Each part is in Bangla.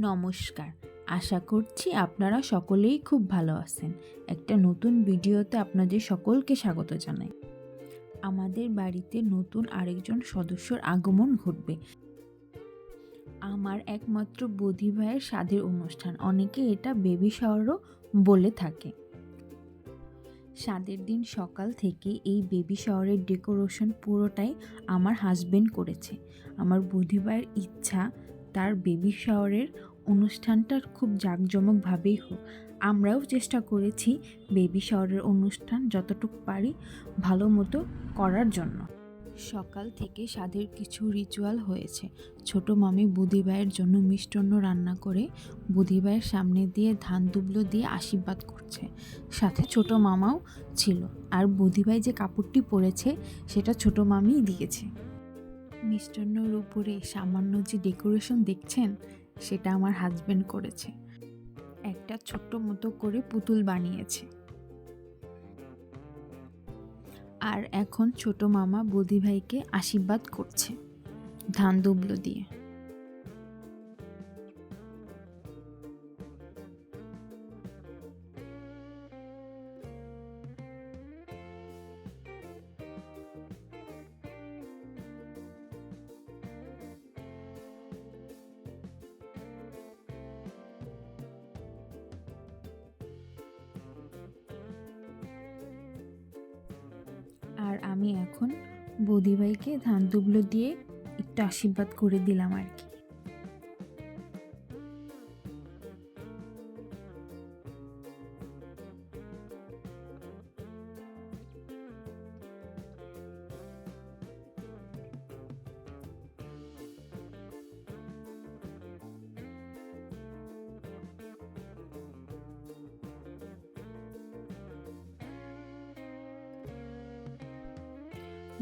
নমস্কার, আশা করছি আপনারা সকলেই খুব ভালো আছেন। একটা নতুন ভিডিওতে আপনাদের সকলকে স্বাগত জানাই। আমাদের বাড়িতে নতুন আরেকজন সদস্যর আগমন ঘটবে। আমার একমাত্র বৌদি ভাইয়ের স্বাদের অনুষ্ঠান, অনেকে এটা বেবি শাওয়ারও বলে থাকে। স্বাদের দিন সকাল থেকে এই বেবি শাওয়ারের ডেকোরেশন পুরোটাই আমার হাজবেন্ড করেছে। আমার বৌদি ভাইয়ের ইচ্ছা তার বেবি শাওয়ারের অনুষ্ঠানটা খুব জাঁকজমকভাবেই হোক। আমরাও চেষ্টা করেছি বেবি শাওয়ারের অনুষ্ঠান যতটুকু পারি ভালো মতো করার জন্য। সকাল থেকে স্বাদের কিছু রিচুয়াল হয়েছে। ছোট মামি বুদি ভাইয়ের জন্য মিষ্টান্ন রান্না করে বুদি ভাইয়ের সামনে দিয়ে ধান দুবলো দিয়ে আশীর্বাদ করছে। সাথে ছোট মামাও ছিল, আর বুদি ভাই যে কাপড়টি পরেছে সেটা ছোট মামিই দিয়েছে। মিষ্টান্নর উপরে সামান্য যে ডেকোরেশন দেখছেন সেটা আমার হাজবেন্ড করেছে। একটা ছোট্ট মতো করে পুতুল বানিয়েছে। আর এখন ছোট মামা বৌদি ভাইকে আশীর্বাদ করছে ধান দুবলো দিয়ে। আর আমি এখন বৌদি ভাইকে ধান দুবলো দিয়ে একটু আশীর্বাদ করে দিলাম আর কি।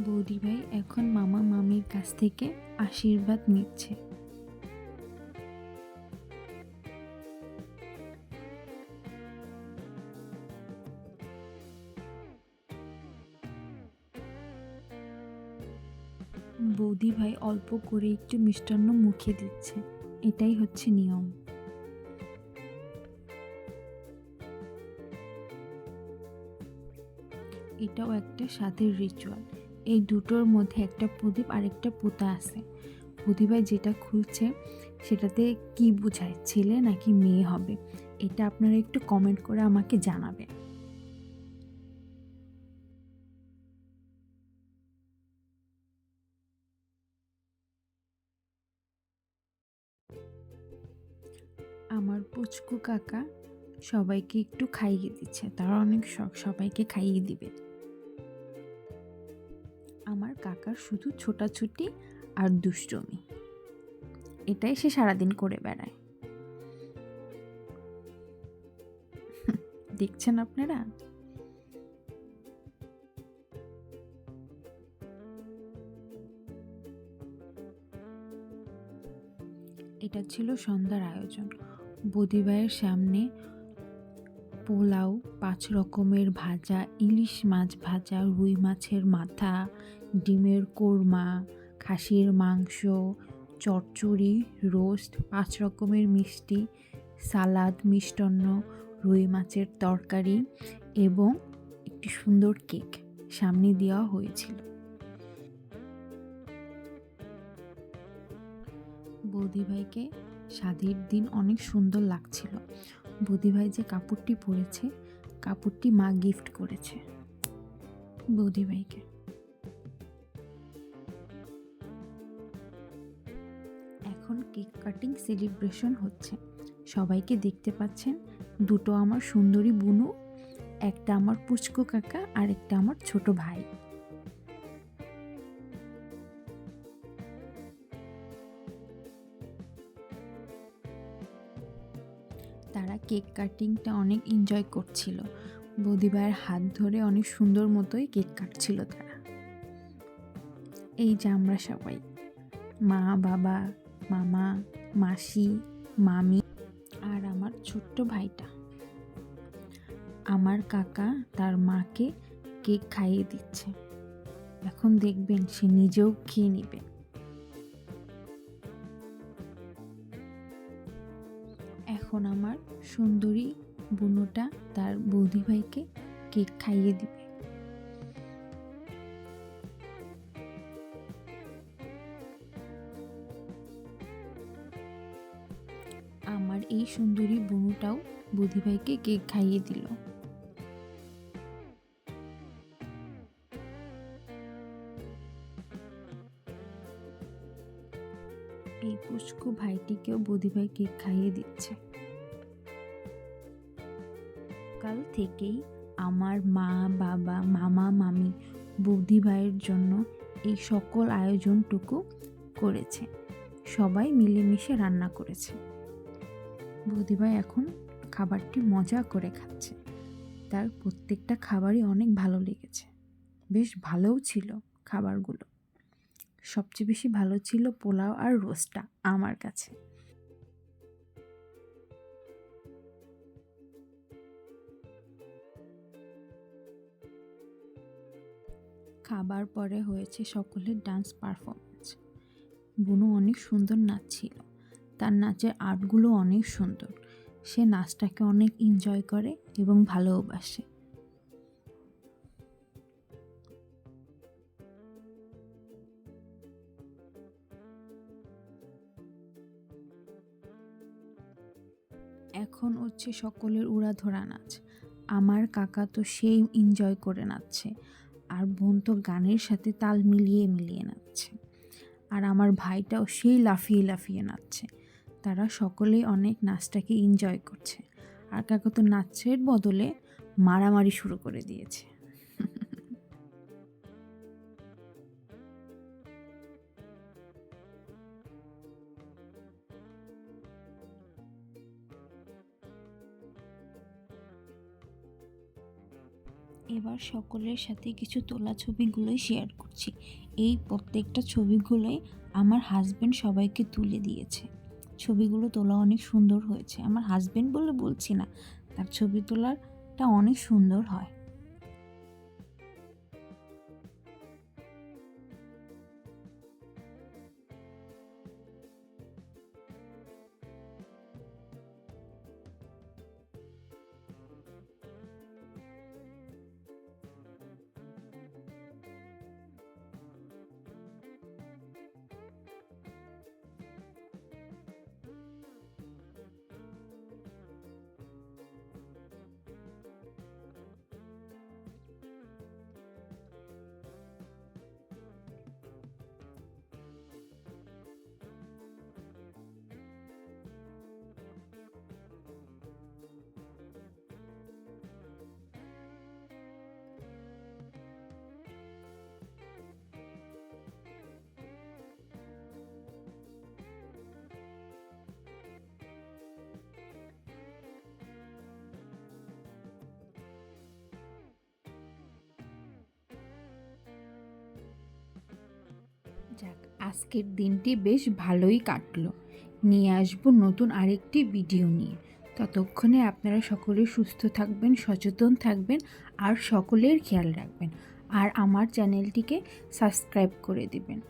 বৌদি ভাই এখন মামা মামির কাছ থেকে আশীর্বাদ নিচ্ছে। বৌদি ভাই অল্প করে একটু মিষ্টান্ন মুখে দিচ্ছে, এটাই হচ্ছে নিয়ম। এটাও একটা স্বাদের রিচুয়াল। এই দুটোর মধ্যে একটা প্রদীপ আর একটা পোতা আছে। বৌদি ভাই যেটা খুলছে সেটাতে কি বোঝায়, ছেলে নাকি মেয়ে হবে, এটা আপনারা একটু কমেন্ট করে আমাকে জানাবেন। আমার পুচকু কাকা সবাইকে একটু খাইয়ে দিচ্ছে, তারা অনেক শখ সবাইকে খাইয়ে দিবে। আমার কাকার শুধু ছোটাছুটি আর দুষ্টুমি, এটাই সে সারাদিন করে বেড়ায়। দেখছেন আপনারা? এটা ছিল সন্ধ্যার আয়োজন। বৌদি ভাইয়ের সামনে পোলাও, 5 রকমের ভাজা, ইলিশ মাছ ভাজা, রুই মাছের মাথা, ডিমের কোরমা, খাসির মাংস, চচ্চড়ি, রোস্ট, 5 রকমের মিষ্টি, সালাদ, মিষ্টান্ন, রুই মাছের তরকারি এবং একটি সুন্দর কেক সামনে দেওয়া হয়েছিল। বৌদি ভাইকে স্বাদের দিন অনেক সুন্দর লাগছিল। বৌদি ভাই যে কাপড়টি পরেছে, কাপড়টি মা গিফট করেছে বৌদি ভাইকে। এখন কেক কাটিং সেলিব্রেশন হচ্ছে। সবাইকে দেখতে পাচ্ছেন, দুটো আমার সুন্দরী বুনু, একটা আমার পুচকু কাকা আর একটা আমার ছোট ভাই। তারা কেক কাটিংটা অনেক এনজয় করছিল। বৌদি ভাইয়ের হাত ধরে অনেক সুন্দর মতোই কেক কাটছিল তারা। এই যে আমরা সবাই, মা, বাবা, মামা, মাসি, মামি আর আমার ছোট্ট ভাইটা। আমার কাকা তার মাকে কেক খাইয়ে দিচ্ছে। এখন দেখবেন সে নিজেও খেয়ে নেবে। এখন আমার সুন্দরী বুনোটা তার বৌদি ভাইকে কেক খাইয়ে দিবে। আমার এই সুন্দরী বুনুটাও বৌদি ভাইকে কেক খাইয়ে দিল। এই পুচকু ভাইটিকেও বৌদি ভাই কেক খাইয়ে দিচ্ছে। কাল থেকেই আমার মা, বাবা, মামা, মামি বৌদি ভাইয়ের জন্য এই সকল আয়োজনটুকু করেছে। সবাই মিলেমিশে রান্না করেছে। বৌদি ভাই এখন খাবারটি মজা করে খাচ্ছে। তার প্রত্যেকটা খাবারই অনেক ভালো লেগেছে। বেশ ভালোও ছিল খাবারগুলো। সবচেয়ে বেশি ভালো ছিল পোলাও আর রোস্টটা আমার কাছে। খাবার পরে হয়েছে সকলের ডান্স পারফরমেন্স। বুনু অনেক সুন্দর নাচছিল। তার নাচের আর্টগুলো অনেক সুন্দর। সে নাচটাকে অনেক এনজয় করে এবং ভালোবাসে। এখন হচ্ছে সকলের উড়াধরা নাচ। আমার কাকা তো সেই এনজয় করে নাচছে, আর বোন তো গানের সাথে তাল মিলিয়ে মিলিয়ে নাচছে, আর আমার ভাইটাও সেই লাফিয়ে লাফিয়ে নাচছে। তারা সকলেই অনেক নাচটাকে এনজয় করছে, আর কাকা তো নাচের বদলে মারামারি শুরু করে দিয়েছে। এবার সকলের সাথে কিছু তোলা ছবিগুলোই শেয়ার করছি। এই প্রত্যেকটা ছবিগুলোই আমার হাজব্যান্ড সবাইকে তুলে দিয়েছে। ছবিগুলো তোলা অনেক সুন্দর হয়েছে। আমার হাজব্যান্ড বলে বলছি না, তার ছবি তোলাটা অনেক সুন্দর হয়। যাক, আজকের দিনটি বেশ ভালোই কাটলো। নিয়ে আসবো নতুন আরেকটি ভিডিও নিয়ে। ততক্ষণে আপনারা সকলে সুস্থ থাকবেন, সচেতন থাকবেন, আর সকলের খেয়াল রাখবেন। আর আমার চ্যানেলটিকে সাবস্ক্রাইব করে দিবেন।